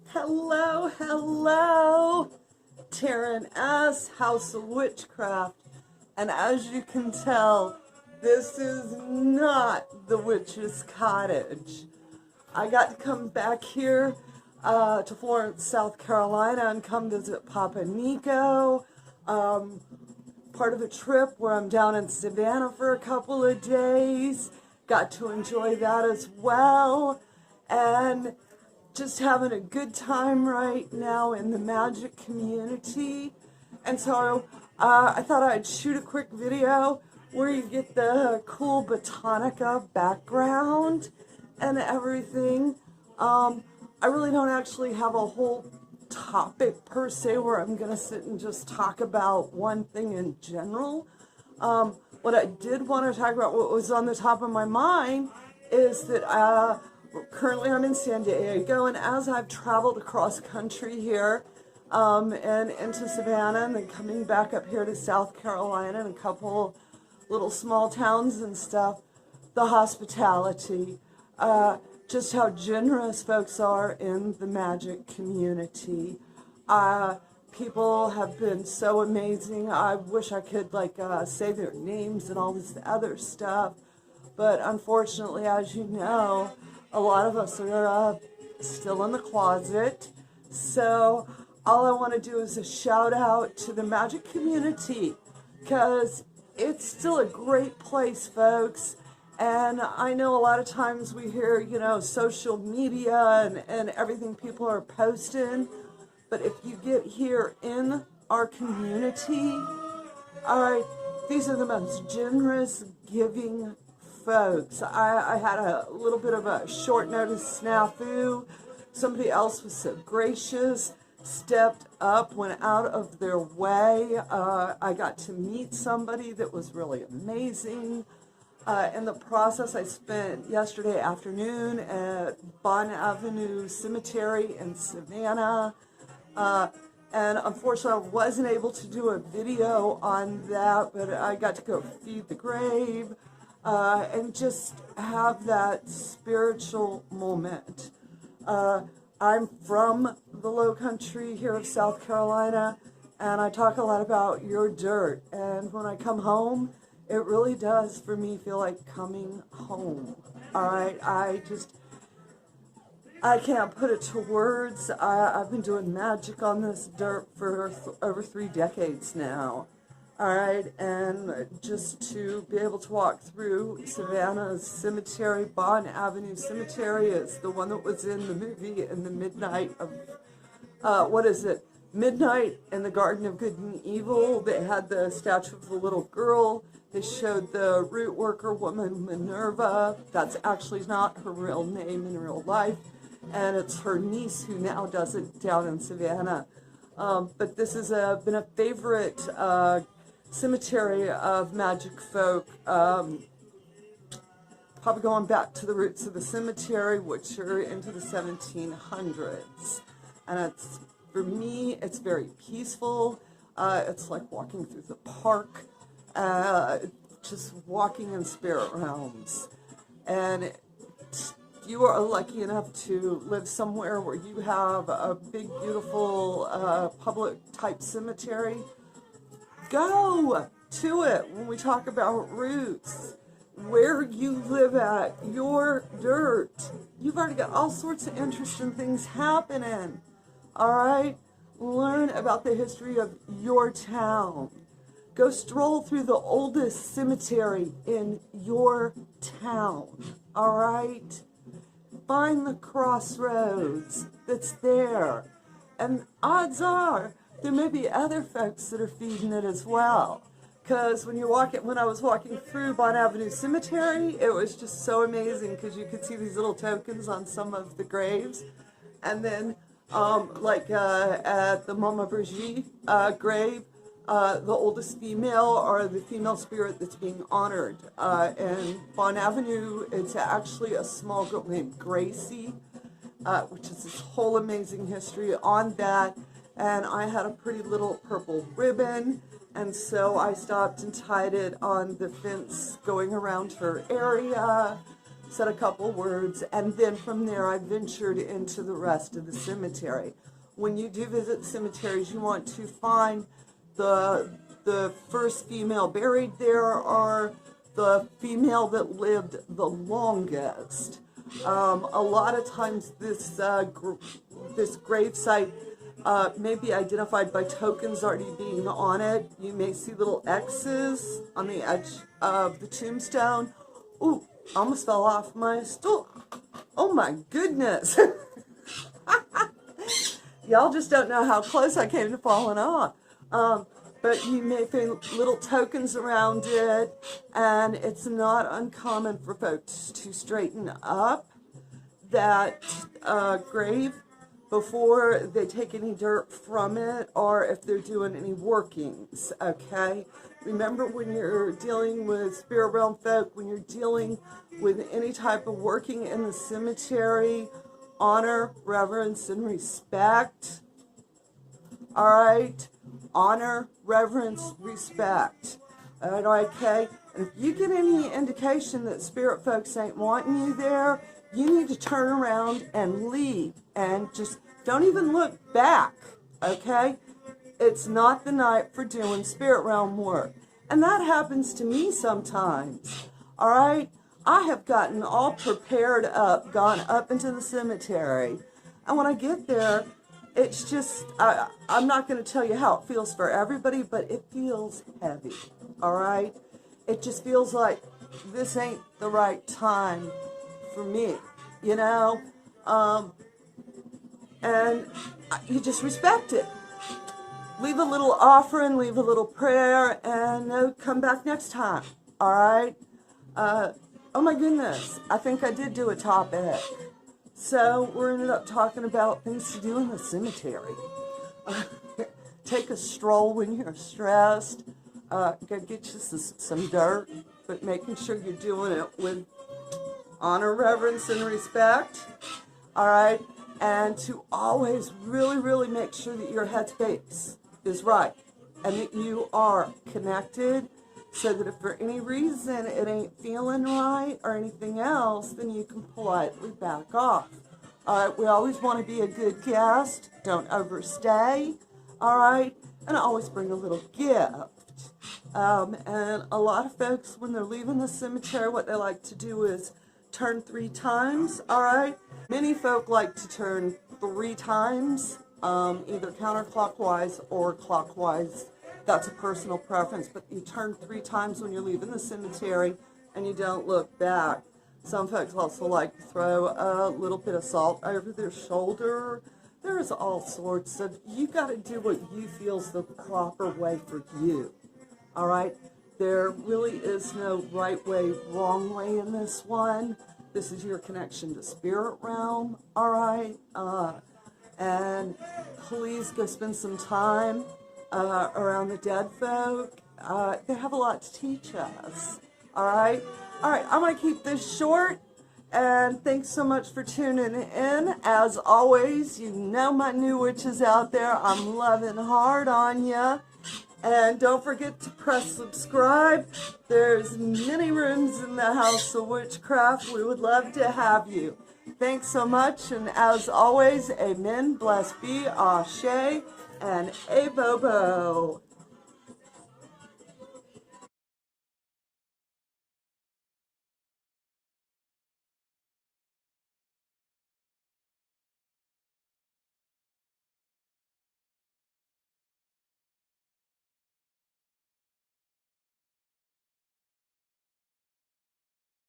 Hello, hello, Taren S, House of Witchcraft, and as you can tell, this is not the witch's cottage. I got to come back here to Florence, South Carolina, and come visit Papa Nico. Part of a trip where I'm down in Savannah for a couple of days. Got to enjoy that as well, and just having a good time right now in the magic community. And so I thought I'd shoot a quick video where you get the cool botanica background and everything. I really don't actually have a whole topic per se where I'm gonna sit and just talk about one thing in general. What I did want to talk about, what was on the top of my mind, is that currently I'm in San Diego, and as I've traveled across country here and into Savannah and then coming back up here to South Carolina and a couple little small towns and stuff, the hospitality, just how generous folks are in the magic community. People have been so amazing. I wish I could say their names and all this other stuff, but unfortunately, as you know, a lot of us are still in the closet. So all I want to do is a shout out to the magic community, because it's still a great place, folks. And I know a lot of times we hear, social media and everything people are posting. But if you get here in our community, all right, these are the most generous, giving folks. I had a little bit of a short notice snafu. Somebody else was so gracious, stepped up, went out of their way. I got to meet somebody that was really amazing. In the process, I spent yesterday afternoon at Bonaventure Cemetery in Savannah. And unfortunately, I wasn't able to do a video on that, but I got to go feed the grave. And just have that spiritual moment. I'm from the low country here of South Carolina, and I talk a lot about your dirt. And when I come home, it really does, for me, feel like coming home. All right, I can't put it to words. I've been doing magic on this dirt for over 3 decades now. All right, and just to be able to walk through Savannah's cemetery, Bonaventure Cemetery, is the one that was in the movie in the midnight of, Midnight in the Garden of Good and Evil. They had the statue of the little girl. They showed the root worker woman, Minerva. That's actually not her real name in real life, and it's her niece who now does it down in Savannah. But this has been a favorite cemetery of magic folk, probably going back to the roots of the cemetery, which are into the 1700s. And for me, it's very peaceful. It's like walking through the park, just walking in spirit realms. And you are lucky enough to live somewhere where you have a big, beautiful public type cemetery, go to it. When we talk about roots, where you live at, your dirt, you've already got all sorts of interesting things happening. All right, learn about the history of your town. Go stroll through the oldest cemetery in your town. All right, find the crossroads that's there, and odds are there may be other folks that are feeding it as well. Because when I was walking through Bonaventure Cemetery, it was just so amazing, because you could see these little tokens on some of the graves. And then, at the Mama Brigitte grave, the oldest female, or the female spirit that's being honored. And Bonaventure, it's actually a small girl named Gracie, which is this whole amazing history on that. And I had a pretty little purple ribbon, and so I stopped and tied it on the fence going around her area. said a couple words, and then from there I ventured into the rest of the cemetery. When you do visit cemeteries, you want to find the first female buried there, or the female that lived the longest. A lot of times this gravesite may be identified by tokens already being on it. You may see little X's on the edge of the tombstone. Ooh, almost fell off my stool. Oh my goodness. Y'all just don't know how close I came to falling off. But you may find little tokens around it, and it's not uncommon for folks to straighten up that grave before they take any dirt from it, or if they're doing any workings, okay? Remember, when you're dealing with spirit realm folk, when you're dealing with any type of working in the cemetery, honor, reverence, and respect. All right? Honor, reverence, respect. All right, okay? And if you get any indication that spirit folks ain't wanting you there, you need to turn around and leave, and just don't even look back, okay? It's not the night for doing spirit realm work. And that happens to me sometimes, all right? I have gotten all prepared up, gone up into the cemetery, and when I get there, it's just, I'm not going to tell you how it feels for everybody, but it feels heavy, all right? It just feels like this ain't the right time for me, you know? And you just respect it. Leave a little offering, leave a little prayer, and come back next time, all right? Oh my goodness, I think I did do a topic. So we ended up talking about things to do in the cemetery. Take a stroll when you're stressed. Go get you some dirt, but making sure you're doing it with honor, reverence, and respect. All right? And to always really, really make sure that your headspace is right and that you are connected, so that if for any reason it ain't feeling right or anything else, then you can politely back off. All right, we always want to be a good guest. Don't overstay. All right, and always bring a little gift. And a lot of folks, when they're leaving the cemetery, what they like to do is turn 3 times. All right, many folk like to turn 3 times, either counterclockwise or clockwise. That's a personal preference, but you turn 3 times when you're leaving the cemetery, and you don't look back. Some folks also like to throw a little bit of salt over their shoulder. There's all sorts of, you got to do what you feel is the proper way for you, all right? There really is no right way, wrong way in this one. This is your connection to spirit realm, all right? And please go spend some time around the dead folk. They have a lot to teach us, all right? All right, I'm going to keep this short, and thanks so much for tuning in. As always, you know my new witches out there. I'm loving hard on you. And don't forget to press subscribe. There's many rooms in the House of Witchcraft. We would love to have you. Thanks so much, and as always, amen, blessed be, ashe, and a bobo.